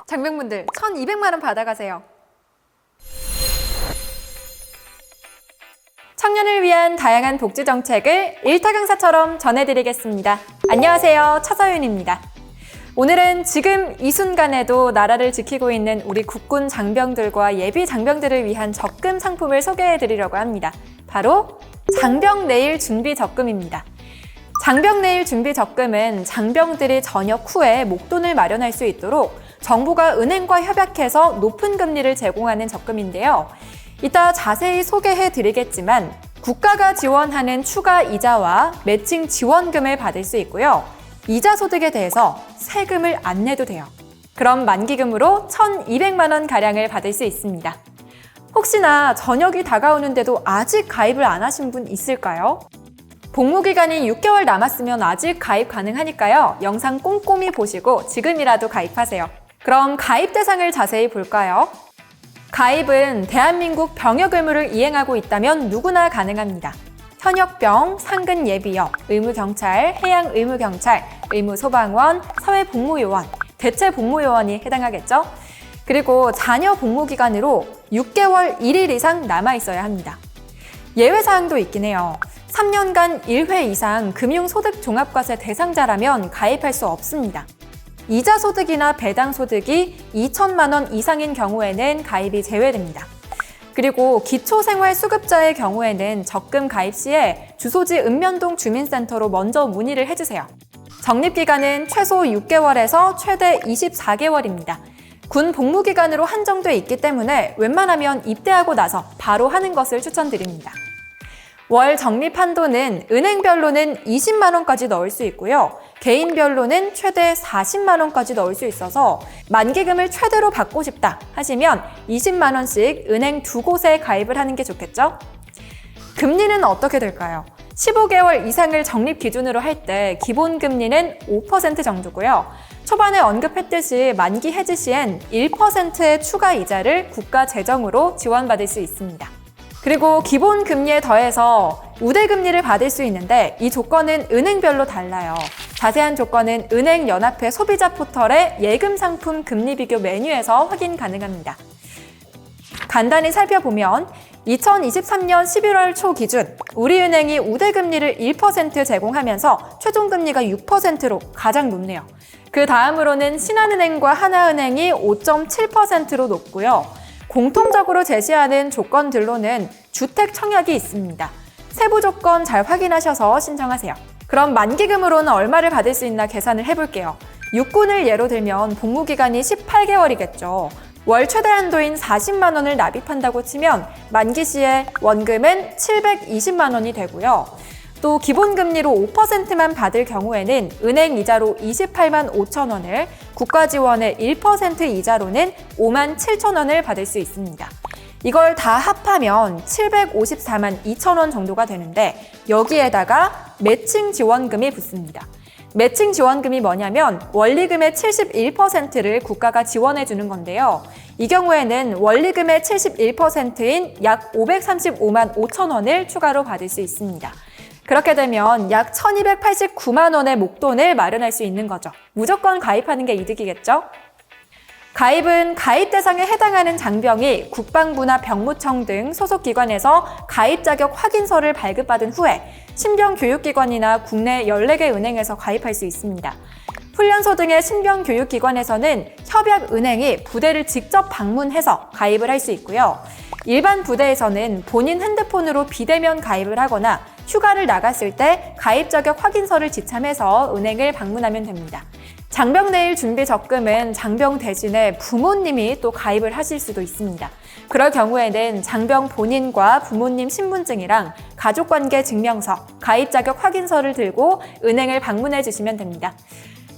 장병분들 1,200만 원 받아가세요. 청년을 위한 다양한 복지 정책을 일타 강사처럼 전해드리겠습니다. 안녕하세요, 차서윤입니다. 오늘은 지금 이 순간에도 나라를 지키고 있는 우리 국군 장병들과 예비 장병들을 위한 적금 상품을 소개해드리려고 합니다. 바로 장병내일 준비 적금입니다. 장병내일 준비 적금은 장병들이 전역 후에 목돈을 마련할 수 있도록 정부가 은행과 협약해서 높은 금리를 제공하는 적금인데요. 이따 자세히 소개해 드리겠지만 국가가 지원하는 추가 이자와 매칭 지원금을 받을 수 있고요. 이자 소득에 대해서 세금을 안 내도 돼요. 그럼 만기금으로 1,200만 원 가량을 받을 수 있습니다. 혹시나 전역이 다가오는데도 아직 가입을 안 하신 분 있을까요? 복무기간이 6개월 남았으면 아직 가입 가능하니까요. 영상 꼼꼼히 보시고 지금이라도 가입하세요. 그럼 가입 대상을 자세히 볼까요? 가입은 대한민국 병역 의무를 이행하고 있다면 누구나 가능합니다. 현역병, 상근 예비역, 의무경찰, 해양의무경찰, 의무소방원, 사회복무요원, 대체복무요원이 해당하겠죠? 그리고 자녀 복무기간으로 6개월 1일 이상 남아있어야 합니다. 예외사항도 있긴 해요. 3년간 1회 이상 금융소득종합과세 대상자라면 가입할 수 없습니다. 이자 소득이나 배당 소득이 2천만 원 이상인 경우에는 가입이 제외됩니다. 그리고 기초생활수급자의 경우에는 적금 가입 시에 주소지 읍면동 주민센터로 먼저 문의를 해주세요. 적립기간은 최소 6개월에서 최대 24개월입니다. 군 복무기간으로 한정돼 있기 때문에 웬만하면 입대하고 나서 바로 하는 것을 추천드립니다. 월 적립 한도는 은행별로는 20만 원까지 넣을 수 있고요. 개인별로는 최대 40만 원까지 넣을 수 있어서 만기금을 최대로 받고 싶다 하시면 20만 원씩 은행 2곳에 가입을 하는 게 좋겠죠? 금리는 어떻게 될까요? 15개월 이상을 적립 기준으로 할 때 기본 금리는 5% 정도고요. 초반에 언급했듯이 만기 해지 시엔 1%의 추가 이자를 국가 재정으로 지원받을 수 있습니다. 그리고 기본 금리에 더해서 우대 금리를 받을 수 있는데 이 조건은 은행별로 달라요. 자세한 조건은 은행연합회 소비자 포털의 예금 상품 금리 비교 메뉴에서 확인 가능합니다. 간단히 살펴보면 2023년 11월 초 기준 우리은행이 우대 금리를 1% 제공하면서 최종 금리가 6%로 가장 높네요. 그 다음으로는 신한은행과 하나은행이 5.7%로 높고요. 공통적으로 제시하는 조건들로는 주택 청약이 있습니다. 세부 조건 잘 확인하셔서 신청하세요. 그럼 만기금으로는 얼마를 받을 수 있나 계산을 해볼게요. 육군을 예로 들면 복무기간이 18개월이겠죠. 월 최대 한도인 40만 원을 납입한다고 치면 만기 시에 원금은 720만 원이 되고요. 또 기본금리로 5%만 받을 경우에는 은행 이자로 28만 5천 원을, 국가 지원의 1% 이자로는 5만 7천 원을 받을 수 있습니다. 이걸 다 합하면 754만 2천 원 정도가 되는데 여기에다가 매칭 지원금이 붙습니다. 매칭 지원금이 뭐냐면 원리금의 71%를 국가가 지원해 주는 건데요. 이 경우에는 원리금의 71%인 약 535만 5천 원을 추가로 받을 수 있습니다. 그렇게 되면 약 1,289만 원의 목돈을 마련할 수 있는 거죠. 무조건 가입하는 게 이득이겠죠? 가입은 가입 대상에 해당하는 장병이 국방부나 병무청 등 소속 기관에서 가입 자격 확인서를 발급받은 후에 신병교육기관이나 국내 14개 은행에서 가입할 수 있습니다. 훈련소 등의 신병교육기관에서는 협약은행이 부대를 직접 방문해서 가입을 할 수 있고요. 일반 부대에서는 본인 핸드폰으로 비대면 가입을 하거나 휴가를 나갔을 때 가입 자격 확인서를 지참해서 은행을 방문하면 됩니다. 장병내일 준비 적금은 장병 대신에 부모님이 또 가입을 하실 수도 있습니다. 그럴 경우에는 장병 본인과 부모님 신분증이랑 가족관계 증명서, 가입 자격 확인서를 들고 은행을 방문해 주시면 됩니다.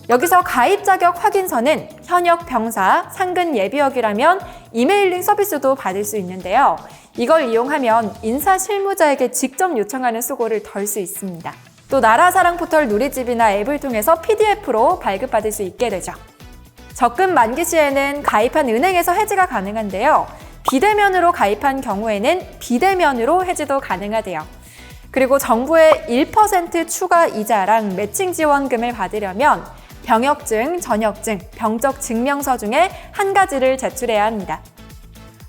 여기서 가입 자격 확인서는 현역 병사, 상근 예비역이라면 이메일링 서비스도 받을 수 있는데요. 이걸 이용하면 인사 실무자에게 직접 요청하는 수고를 덜 수 있습니다. 또 나라사랑 포털 누리집이나 앱을 통해서 PDF로 발급받을 수 있게 되죠. 적금 만기 시에는 가입한 은행에서 해지가 가능한데요. 비대면으로 가입한 경우에는 비대면으로 해지도 가능하대요. 그리고 정부의 1% 추가 이자랑 매칭 지원금을 받으려면 병역증, 전역증, 병적 증명서 중에 한 가지를 제출해야 합니다.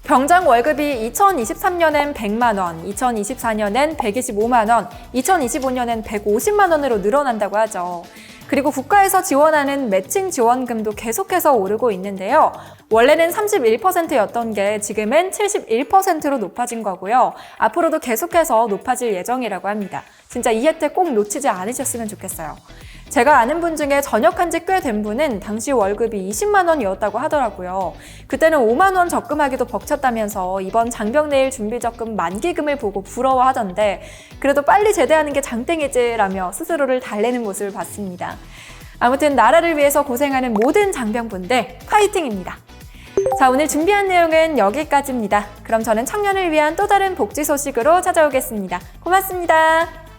병장 월급이 2023년엔 100만 원, 2024년엔 125만 원, 2025년엔 150만 원으로 늘어난다고 하죠. 그리고 국가에서 지원하는 매칭 지원금도 계속해서 오르고 있는데요. 원래는 31%였던 게 지금은 71%로 높아진 거고요. 앞으로도 계속해서 높아질 예정이라고 합니다. 진짜 이 혜택 꼭 놓치지 않으셨으면 좋겠어요. 제가 아는 분 중에 전역한 지 꽤 된 분은 당시 월급이 20만 원이었다고 하더라고요. 그때는 5만 원 적금하기도 벅찼다면서 이번 장병내일 준비적금 만기금을 보고 부러워하던데 그래도 빨리 제대하는 게 장땡이지라며 스스로를 달래는 모습을 봤습니다. 아무튼 나라를 위해서 고생하는 모든 장병분들 파이팅입니다. 자, 오늘 준비한 내용은 여기까지입니다. 그럼 저는 청년을 위한 또 다른 복지 소식으로 찾아오겠습니다. 고맙습니다.